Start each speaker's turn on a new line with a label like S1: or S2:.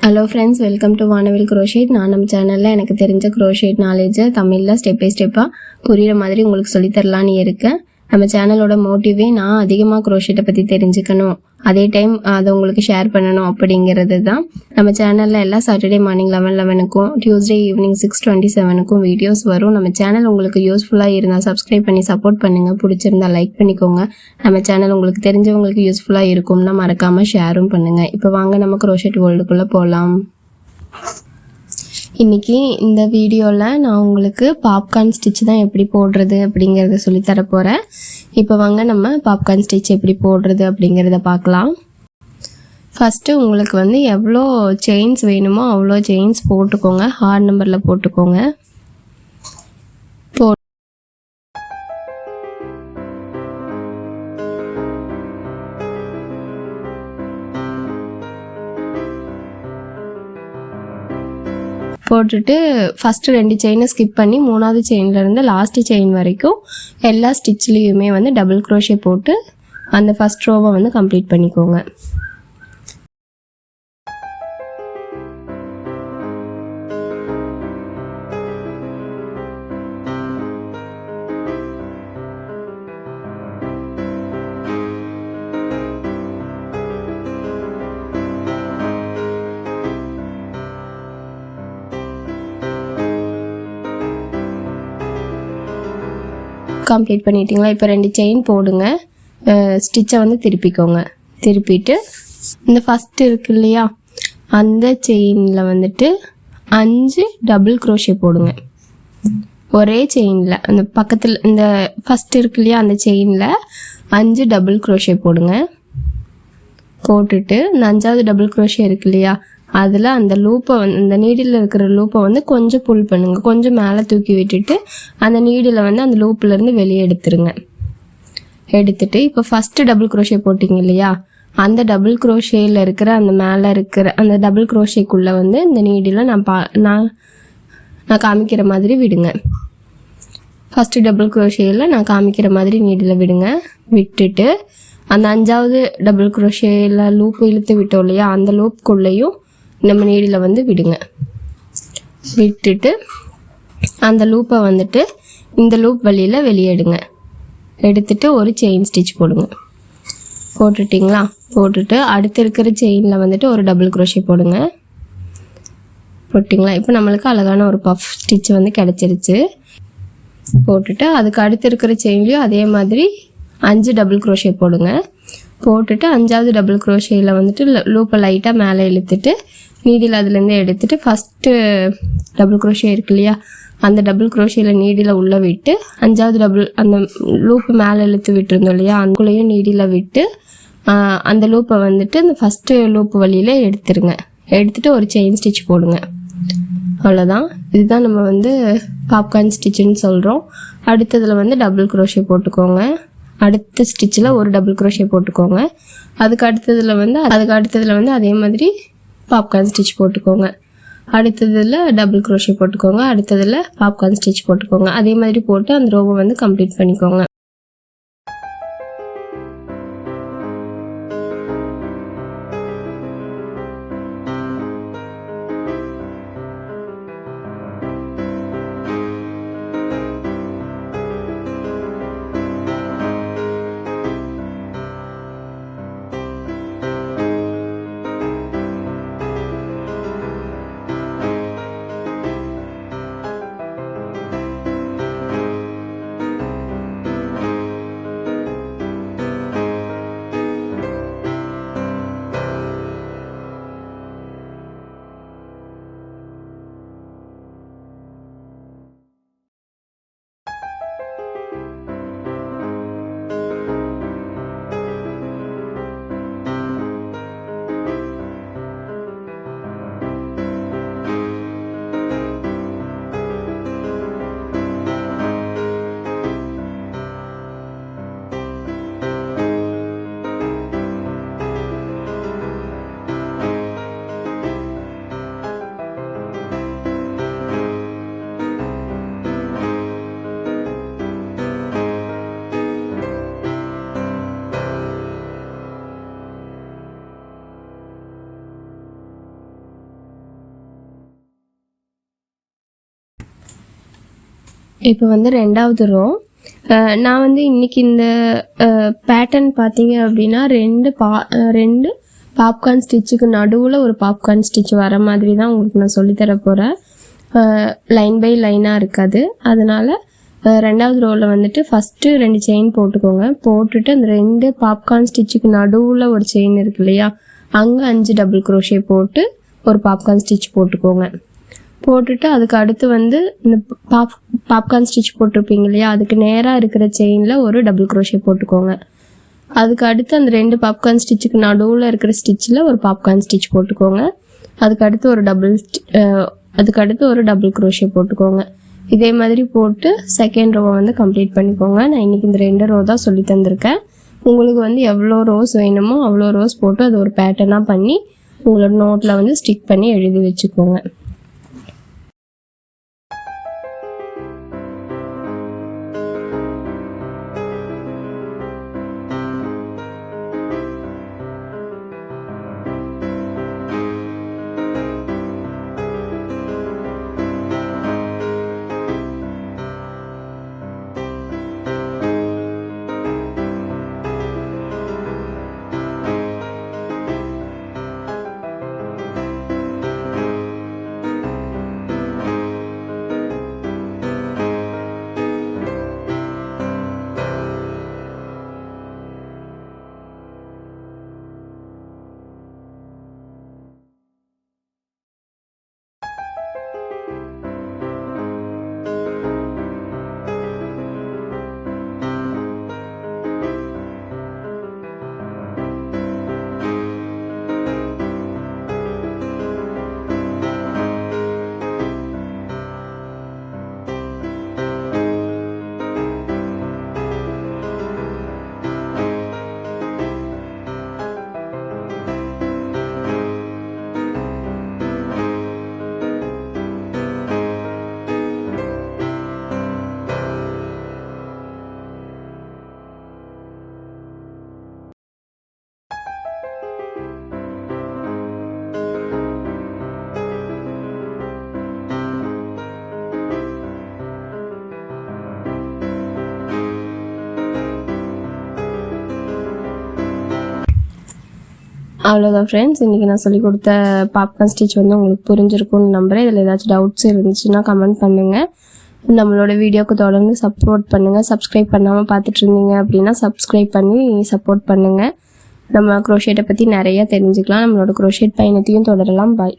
S1: Hello friends, welcome to வானவில் crochet. நான் நம்ம சேனலில் எனக்கு தெரிஞ்ச க்ரோஷேட் நாலேஜை தமிழில் ஸ்டெப் பை ஸ்டெப்பாக புரிகிற மாதிரி உங்களுக்கு சொல்லித்தரலான்னு இருக்கேன். நம்ம சேனலோட மோட்டிவே நான் அதிகமாக க்ரோஷேட்டை பற்றி தெரிஞ்சுக்கணும், அதே டைம் அதை உங்களுக்கு ஷேர் பண்ணணும் அப்படிங்கிறது தான். நம்ம சேனலில் எல்லா சாட்டர்டே மார்னிங் 11:11க்கும் டியூஸ்டே ஈவினிங் 6:27க்கும் வீடியோஸ் வரும். நம்ம சேனல் உங்களுக்கு யூஸ்ஃபுல்லாக இருந்தால் சப்ஸ்கிரைப் பண்ணி சப்போர்ட் பண்ணுங்கள். பிடிச்சிருந்தா லைக் பண்ணிக்கோங்க. நம்ம சேனல் உங்களுக்கு தெரிஞ்சவங்களுக்கு யூஸ்ஃபுல்லாக இருக்கும்னா மறக்காமல் ஷேரும் பண்ணுங்கள். இப்போ வாங்க நம்ம க்ரோஷேட் வேர்ல்டுக்குள்ளே போகலாம். இன்றைக்கி இந்த வீடியோவில் நான் உங்களுக்கு பாப்கார்ன் ஸ்டிச் தான் எப்படி போடுறது அப்படிங்கிறத சொல்லித்தர போகிறேன். இப்போ வாங்க நம்ம பாப்கார்ன் ஸ்டிச் எப்படி போடுறது அப்படிங்கிறத பார்க்கலாம். ஃபஸ்ட்டு உங்களுக்கு எவ்வளோ செயின்ஸ் வேணுமோ அவ்வளோ செயின்ஸ் போட்டுக்கோங்க. ஹார்ட் நம்பரில் போட்டுக்கோங்க. போட்டுட்டு ஃபஸ்ட்டு 2 செயினை ஸ்கிப் பண்ணி 3வது செயின்லேருந்து லாஸ்ட்டு செயின் வரைக்கும் எல்லா ஸ்டிச்லேயுமே டபுள் க்ரோஷே போட்டு அந்த ஃபஸ்ட் ரோவை கம்ப்ளீட் பண்ணிக்கோங்க. கம்ப்ளீட் பண்ணிட்டீங்களா? இப்போ 2 செயின் போடுங்க. ஸ்டிச்சை திருப்பிக்கோங்க. திருப்பிட்டு இந்த ஃபஸ்ட்டு இருக்கு இல்லையா, அந்த செயினில் 5 டபுள் க்ரோஷே போடுங்க. ஒரே செயினில் அந்த பக்கத்தில் இந்த ஃபஸ்ட்டு இருக்கு இல்லையா, அந்த செயினில் 5 டபுள் க்ரோஷே போடுங்க. போட்டுட்டு இந்த 5வது டபுள் க்ரோஷே இருக்கு இல்லையா, அதில் அந்த லூப்பை அந்த நீடில் இருக்கிற லூப்பை கொஞ்சம் புல் பண்ணுங்க. கொஞ்சம் மேலே தூக்கி விட்டுட்டு அந்த நீடில் அந்த லூப்லேருந்து வெளியே எடுத்துருங்க. எடுத்துட்டு இப்போ ஃபஸ்ட்டு டபுள் க்ரோஷே போட்டிங்க இல்லையா, அந்த டபுள் க்ரோஷேயில் இருக்கிற அந்த மேலே இருக்கிற அந்த டபுள் க்ரோஷேக்குள்ளே இந்த நீடில் நான் காமிக்கிற மாதிரி விடுங்க. ஃபஸ்ட்டு டபுள் க்ரோஷேயில் நான் காமிக்கிற மாதிரி நீடில் விடுங்க. விட்டுட்டு அந்த 5வது டபுள் க்ரோஷேயில் லூப் இழுத்து விட்டோம் இல்லையா, அந்த லூப்புக்குள்ளேயும் நம்ம நீடில் விடுங்க. விட்டுட்டு அந்த லூப்பை இந்த லூப் வழியில் வெளியே எடுங்க. எடுத்துட்டு ஒரு செயின் ஸ்டிச் போடுங்க. போட்டுட்டிங்களா? போட்டுட்டு அடுத்து இருக்கிற செயினில் ஒரு டபுள் க்ரோஷே போடுங்க. போட்டிங்களா? இப்போ நம்மளுக்கு அழகான ஒரு பஃப் ஸ்டிச் கிடச்சிருச்சு. போட்டுட்டு அதுக்கு அடுத்து இருக்கிற செயின்லேயும் அதே மாதிரி 5 டபுள் க்ரோஷே போடுங்க. போட்டுட்டு 5வது டபுள் க்ரோஷேயில் லூப்பை லைட்டாக மேலே இழுத்துட்டு நீடில் அதுலேருந்து எடுத்துகிட்டு ஃபஸ்ட்டு டபுள் க்ரோஷே இருக்கு இல்லையா, அந்த டபுள் க்ரோஷேயில் நீடில் உள்ளே விட்டு 5வது டபுள் அந்த லூப்பு மேலே இழுத்து விட்டுருந்தோம் இல்லையா, அதுக்குள்ளேயும் நீடில் விட்டு அந்த லூப்பை இந்த ஃபஸ்ட்டு லூப்பு வழியில் எடுத்துருங்க. எடுத்துகிட்டு ஒரு செயின் ஸ்டிச் போடுங்க. அவ்வளோதான். இதுதான் நம்ம பாப்கார்ன் ஸ்டிச்சுன்னு சொல்கிறோம். அடுத்ததில் டபுள் க்ரோஷே போட்டுக்கோங்க. அடுத்த ஸ்டிச்சில் ஒரு டபுள் க்ரோஷே போட்டுக்கோங்க. அதுக்கு அடுத்ததில் அதே மாதிரி பாப்கார்ன் ஸ்டிச் போட்டுக்கோங்க. அடுத்ததில் டபுள் க்ரோஷே போட்டுக்கோங்க. அடுத்ததில் பாப்கார்ன் ஸ்டிச் போட்டுக்கோங்க. அதே மாதிரி போட்டு அந்த ரோவை கம்ப்ளீட் பண்ணிக்கோங்க. இப்போ வந்து 2வது ரோ. நான் வந்து இன்றைக்கி இந்த பேட்டர்ன் பார்த்தீங்க அப்படின்னா 2 பாப்கார்ன் ஸ்டிச்சுக்கு நடுவில் ஒரு பாப்கார்ன் ஸ்டிச் வர மாதிரி தான் உங்களுக்கு நான் சொல்லித்தர போகிறேன். லைன் பை லைனாக இருக்காது. அதனால் 2வது ரோவில் வந்துட்டு ஃபஸ்ட்டு 2 செயின் போட்டுக்கோங்க. போட்டுட்டு அந்த 2 பாப்கார்ன் ஸ்டிச்சுக்கு நடுவில் ஒரு செயின் இருக்கு இல்லையா, அங்கே 5 டபுள் குரோஷே போட்டு ஒரு பாப்கார்ன் ஸ்டிச் போட்டுக்கோங்க. போட்டுட்டு அதுக்கு அடுத்து வந்து இந்த பாப்கார்ன் ஸ்டிச் போட்டிருப்பீங்க இல்லையா, அதுக்கு நேராக இருக்கிற செயினில் ஒரு டபுள் குரோஷே போட்டுக்கோங்க. அதுக்கு அடுத்து அந்த 2 பாப்கார்ன் ஸ்டிச்சுக்கு நடுவில் இருக்கிற ஸ்டிச்சில் ஒரு பாப்கார்ன் ஸ்டிச் போட்டுக்கோங்க. அதுக்கு அடுத்து ஒரு டபுள் குரோஷே போட்டுக்கோங்க. இதே மாதிரி போட்டு செகண்ட் ரோவை வந்து கம்ப்ளீட் பண்ணிக்கோங்க. நான் இன்றைக்கி இந்த 2 ரோ தான் சொல்லி தந்திருக்கேன். உங்களுக்கு வந்து எவ்வளோ ரோஸ் வேணுமோ அவ்வளோ ரோஸ் போட்டு அது ஒரு பேட்டர்னாக பண்ணி உங்களோட நோட்டில் வந்து ஸ்டிக் பண்ணி எழுதி வச்சுக்கோங்க. அவ்வளோதான் ஃப்ரெண்ட்ஸ், இன்றைக்கி நான் சொல்லிக் கொடுத்த பாப்கார்ன் ஸ்டிச் வந்து உங்களுக்கு புரிஞ்சிருக்கும்னு நம்புகிறேன். இதில் ஏதாச்சும் டவுட்ஸ் இருந்துச்சுன்னா கமெண்ட் பண்ணுங்கள். நம்மளோட வீடியோக்கு தொடர்ந்து சப்போர்ட் பண்ணுங்கள். சப்ஸ்கிரைப் பண்ணாமல் பார்த்துட்டு இருந்தீங்க அப்படின்னா சப்ஸ்கிரைப் பண்ணி சப்போர்ட் பண்ணுங்கள். நம்ம குரோஷேட்டை பற்றி நிறையா தெரிஞ்சுக்கலாம். நம்மளோட குரோஷேட் பயணத்தையும் தொடரலாம். பாய்.